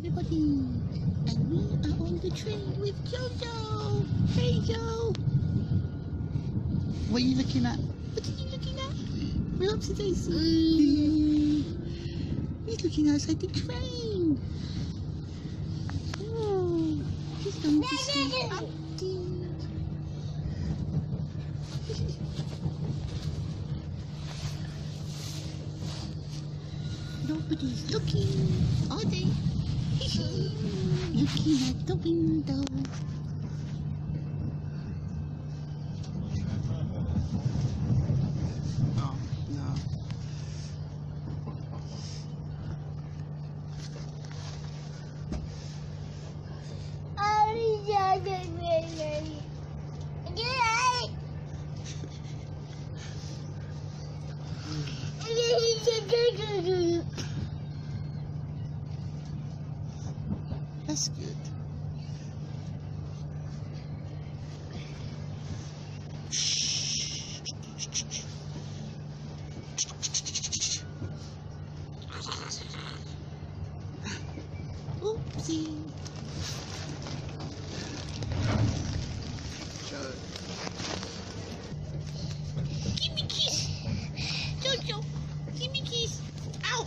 everybody, and we are on the train with JoeJoe. Hey Joe, what are you looking at? What are you looking at? We're Upsiydaisy. He's looking outside the train. Oh, he's going to see Upsy. Nobody's looking, are they? Looking at the window. Oh, no. That's good. Oopsie. Joe. Give me a kiss. JoeJoe, give me a kiss. Ow.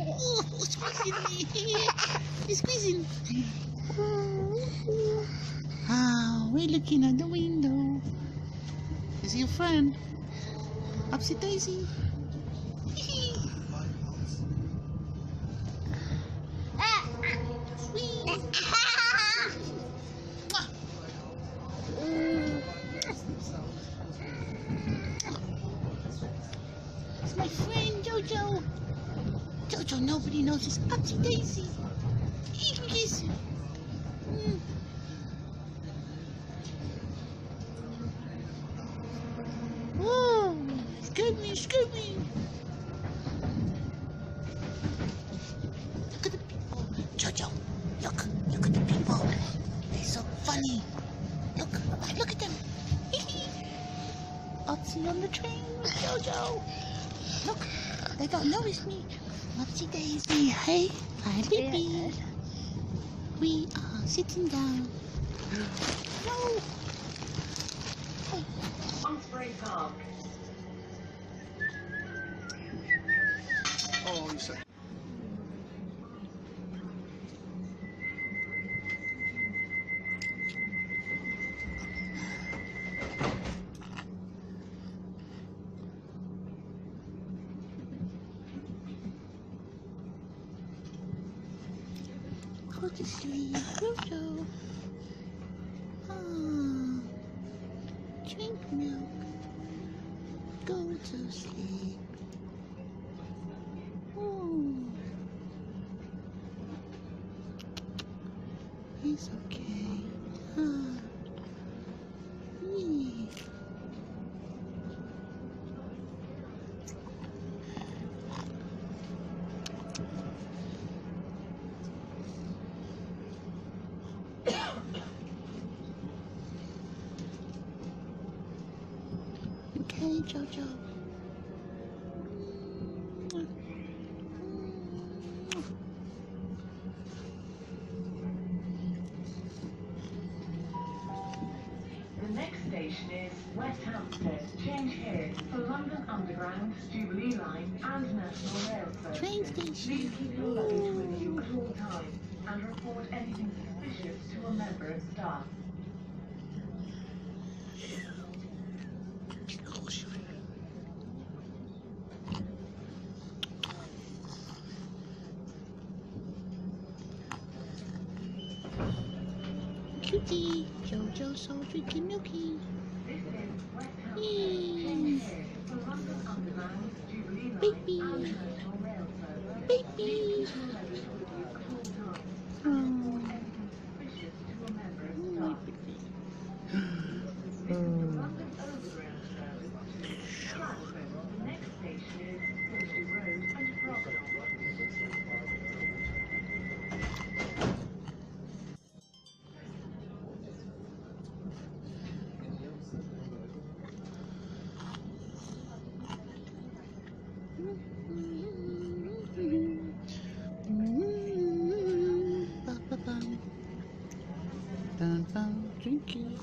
Oh, squeezing me. He's squeezing. Ah, we're looking at the window. Is your friend Upsiydaisy? It's my friend JoeJoe. JoeJoe, nobody knows it's Upsiydaisy. Kiss. Oh, scared me. Look at the people. JoeJoe, look at the people. They're so funny. Look at them. Upsy on the train with JoeJoe. Look, they don't notice me. Upsiydaisy, hey, hi baby. We are sitting down. No. Spray Park. Oh, you said. Go to sleep, JoeJoe. Drink milk. Go to sleep. Oh, it's okay. Yeah. Okay, JoeJoe. The next station is West Hampstead. Change here for London Underground, Jubilee Line and National Rail services. Train station. Please keep your luggage with you at all times and report anything suspicious to a member of staff. Cutie, JoeJoe so drinking milky. This is West Hampstead. Change here for London Underground, Jubilee Line Baby. and National Rail services. Baby. Please keep your luggage with you at all times and report anything suspicious to a member of staff. This is the London Overground service to Clapham. The next station is Forty Road and Brockton. Thank you.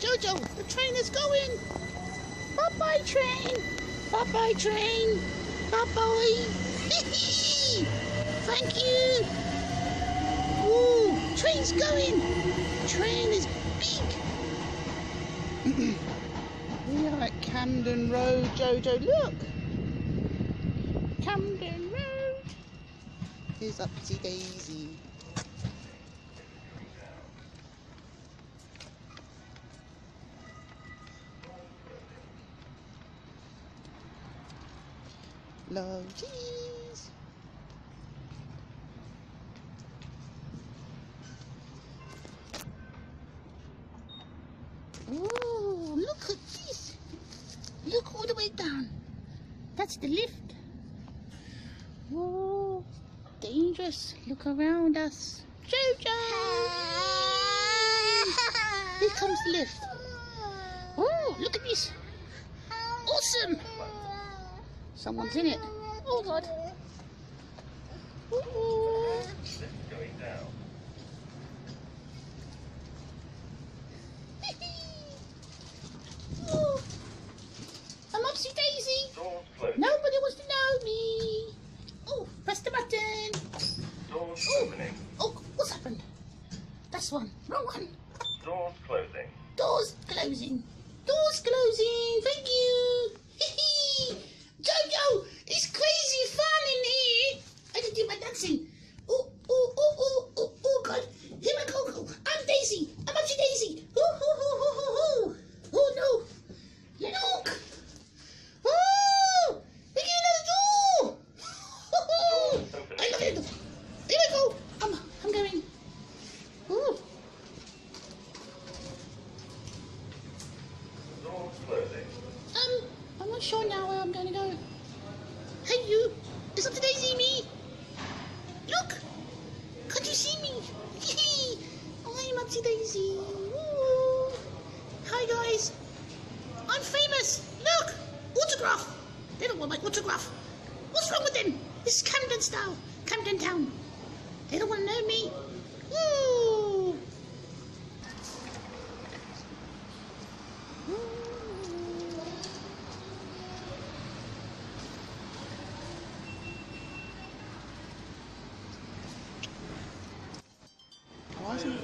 JoeJoe, the train is going. Bye-bye, train. Bye-bye, train. Bye-bye. Thank you. Ooh, train's going. Train is big. We are at Camden Road, JoeJoe. Look. Camden Road. Here's Upsiydaisy. Love cheese. Oh, look at this. Look all the way down. That's the lift. Oh, dangerous. Look around us. JoeJoe. Here comes the lift. Oh, look at this. Awesome. Someone's in it. Oh God. Ooh. Going down. Oh. I'm Upsiydaisy. Doors closed. Nobody wants to know me. Oh, press the button. Doors Oh. opening. Oh, what's happened? That's one. Wrong one. Doors closing. Doors closing. Doors closing. Thank you. JoeJoe, it's crazy fun in here. I can do my dancing. Oh, oh, oh, oh, oh, oh, God. Here I go. I'm Daisy. I'm Upsiydaisy. Oh, oh, oh, oh, oh, oh. Oh, no. Look. Oh, look at the door. Oh, I love it. Here I go. I'm going. Ooh. Doors closing. I'm not sure now where I'm going to go. Hey, you! Is Upsiydaisy me? Look! Can't you see me? I'm Upsiydaisy. Woo. Hi, guys. I'm famous. Look! Autograph. They don't want my autograph. What's wrong with them? This is Camden style. Camden Town. They don't want to know me. Woo. Awesome.